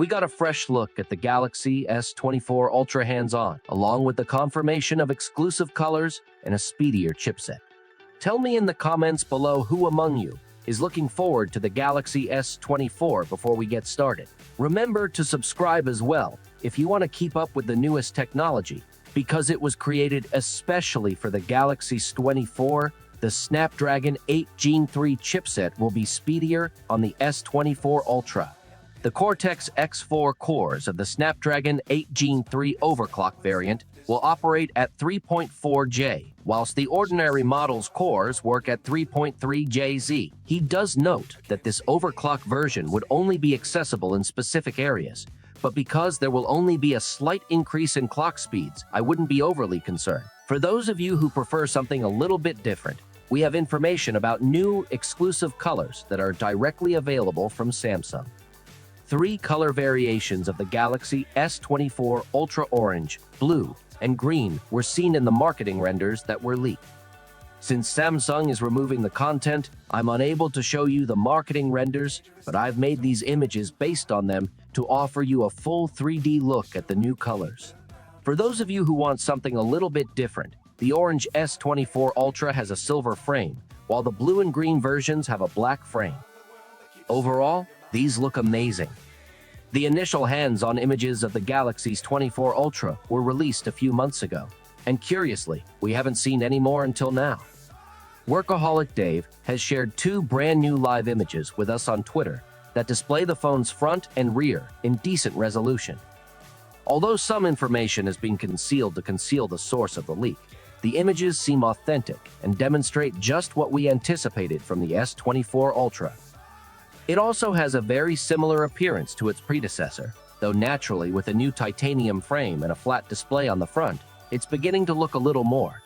we got a fresh look at the Galaxy S24 Ultra hands-on, along with the confirmation of exclusive colors and a speedier chipset. Tell me in the comments below who among you is looking forward to the Galaxy S24 before we get started. Remember to subscribe as well if you want to keep up with the newest technology, because it was created especially for the Galaxy S24. The Snapdragon 8 Gen 3 chipset will be speedier on the S24 Ultra. The Cortex-X4 cores of the Snapdragon 8 Gen 3 overclock variant will operate at 3.4J, whilst the ordinary model's cores work at 3.3JZ. He does note that this overclock version would only be accessible in specific areas, but because there will only be a slight increase in clock speeds, I wouldn't be overly concerned. For those of you who prefer something a little bit different, we have information about new exclusive colors that are directly available from Samsung. 3 color variations of the Galaxy S24 Ultra Orange, Blue, and Green were seen in the marketing renders that were leaked. Since Samsung is removing the content, I'm unable to show you the marketing renders, but I've made these images based on them to offer you a full 3D look at the new colors. For those of you who want something a little bit different, the orange S24 Ultra has a silver frame, while the blue and green versions have a black frame. Overall, these look amazing. The initial hands-on images of the Galaxy's S24 Ultra were released a few months ago, and curiously, we haven't seen any more until now. Workaholic Dave has shared 2 brand new live images with us on Twitter that display the phone's front and rear in decent resolution. Although some information has been concealed to conceal the source of the leak, the images seem authentic and demonstrate just what we anticipated from the S24 Ultra. It also has a very similar appearance to its predecessor, though naturally with a new titanium frame and a flat display on the front, it's beginning to look a little more.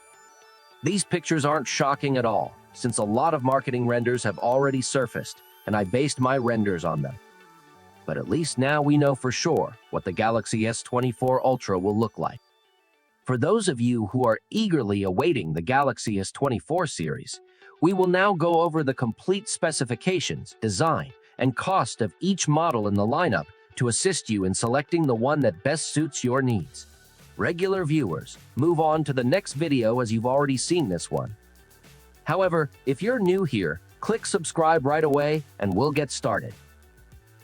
These pictures aren't shocking at all, since a lot of marketing renders have already surfaced, and I based my renders on them. But at least now we know for sure what the Galaxy S24 Ultra will look like. For those of you who are eagerly awaiting the Galaxy S24 series, we will now go over the complete specifications, design, and cost of each model in the lineup to assist you in selecting the one that best suits your needs. Regular viewers, move on to the next video as you've already seen this one. However, if you're new here, click subscribe right away and we'll get started.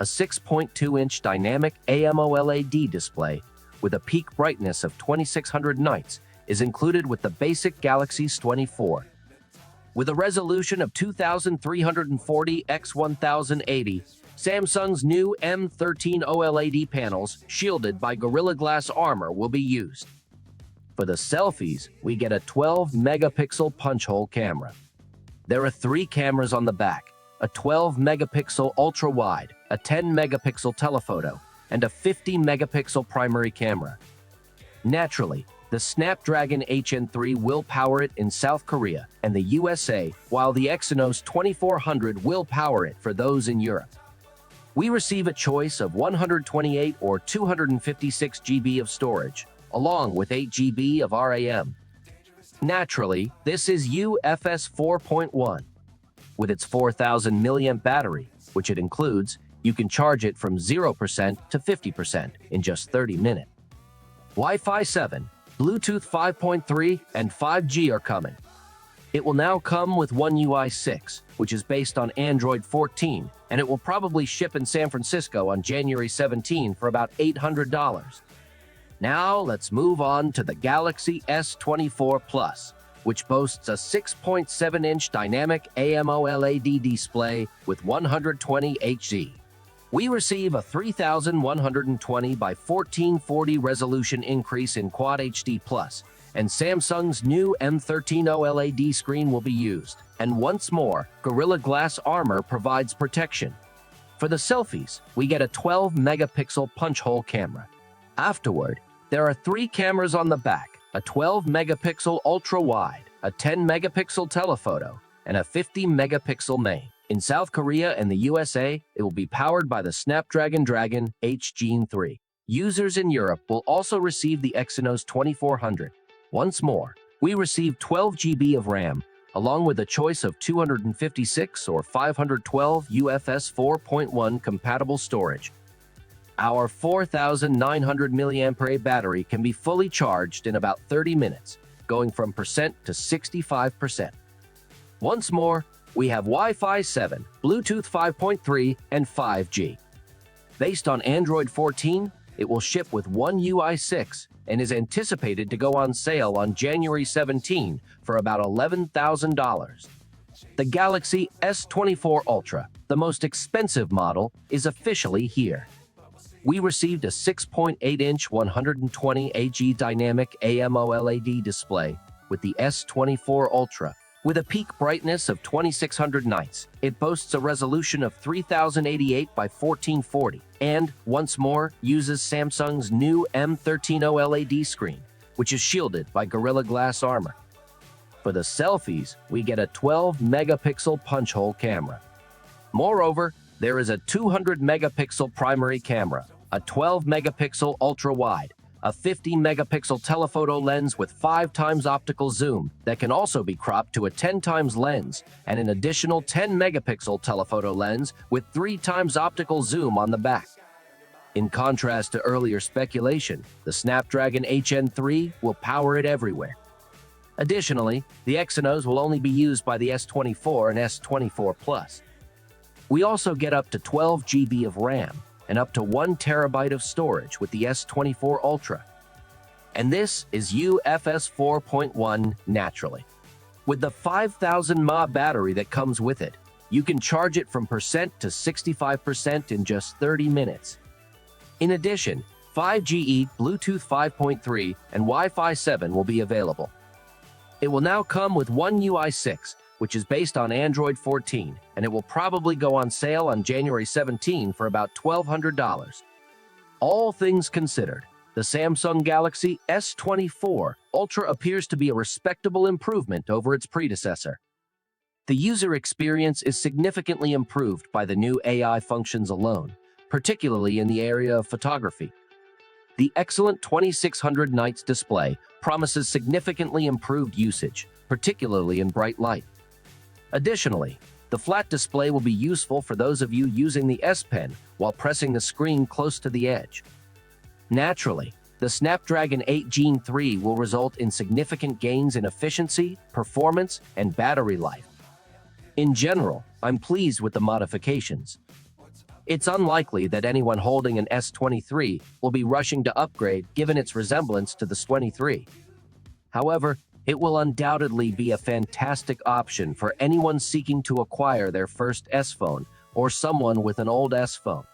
A 6.2-inch dynamic AMOLED display with a peak brightness of 2600 nits is included with the basic Galaxy S24. With a resolution of 2340 x 1080, Samsung's new M13 OLED panels, shielded by Gorilla Glass armor, will be used. For the selfies, we get a 12-megapixel punch-hole camera. There are 3 cameras on the back, a 12-megapixel ultra-wide, a 10-megapixel telephoto, and a 50-megapixel primary camera. Naturally, the Snapdragon 8 Gen 3 will power it in South Korea and the USA, while the Exynos 2400 will power it for those in Europe. We receive a choice of 128 or 256 GB of storage, along with 8 GB of RAM. Naturally, this is UFS 4.1. With its 4000 mAh battery, which it includes, you can charge it from 0% to 50% in just 30 minutes. Wi-Fi 7, Bluetooth 5.3, and 5G are coming. It will now come with One UI 6, which is based on Android 14, and it will probably ship in San Francisco on January 17 for about $800. Now let's move on to the Galaxy S24 Plus, which boasts a 6.7-inch dynamic AMOLED display with 120 Hz. We receive a 3120 by 1440 resolution increase in Quad HD+, and Samsung's new M13 OLED screen will be used. And once more, Gorilla Glass armor provides protection. For the selfies, we get a 12-megapixel punch-hole camera. Afterward, there are 3 cameras on the back, a 12-megapixel ultra-wide, a 10-megapixel telephoto, and a 50-megapixel main. In South Korea and the USA, it will be powered by the Snapdragon 8 Gen 3. Users in Europe will also receive the Exynos 2400. Once more, we receive 12 GB of RAM, along with a choice of 256 or 512 UFS 4.1 compatible storage. Our 4,900 mAh battery can be fully charged in about 30 minutes, going from percent to 65%. Once more, we have Wi-Fi 7, Bluetooth 5.3, and 5G. Based on Android 14, it will ship with One UI 6 and is anticipated to go on sale on January 17 for about $11,000. The Galaxy S24 Ultra, the most expensive model, is officially here. We received a 6.8-inch 120 dynamic AMOLED display with the S24 Ultra. With a peak brightness of 2600 nits, it boasts a resolution of 3088 by 1440 and, once more, uses Samsung's new M13 OLED screen, which is shielded by Gorilla Glass armor. For the selfies, we get a 12-megapixel punch-hole camera. Moreover, there is a 200-megapixel primary camera, a 12-megapixel ultra-wide, a 50-megapixel telephoto lens with 5 times optical zoom that can also be cropped to a 10 times lens, and an additional 10-megapixel telephoto lens with 3 times optical zoom on the back. In contrast to earlier speculation, the Snapdragon HN3 will power it everywhere. Additionally, the Exynos will only be used by the S24 and S24 Plus. We also get up to 12 GB of RAM and up to 1 terabyte of storage with the S24 Ultra. And this is UFS 4.1 naturally. With the 5,000 mAh battery that comes with it, you can charge it from percent to 65% in just 30 minutes. In addition, 5G, Bluetooth 5.3, and Wi-Fi 7 will be available. It will now come with One UI 6, which is based on Android 14, and it will probably go on sale on January 17 for about $1,200. All things considered, the Samsung Galaxy S24 Ultra appears to be a respectable improvement over its predecessor. The user experience is significantly improved by the new AI functions alone, particularly in the area of photography. The excellent 2600 nits display promises significantly improved usage, particularly in bright light. Additionally, the flat display will be useful for those of you using the S Pen while pressing the screen close to the edge. Naturally, the Snapdragon 8 Gen 3 will result in significant gains in efficiency, performance, and battery life. In general, I'm pleased with the modifications. It's unlikely that anyone holding an S23 will be rushing to upgrade given its resemblance to the S23. However, it will undoubtedly be a fantastic option for anyone seeking to acquire their first S phone or someone with an old S phone.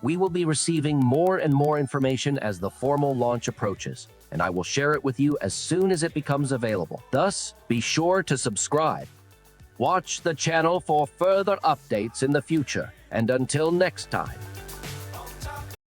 We will be receiving more and more information as the formal launch approaches, and I will share it with you as soon as it becomes available. Thus, be sure to subscribe. Watch the channel for further updates in the future, and until next time.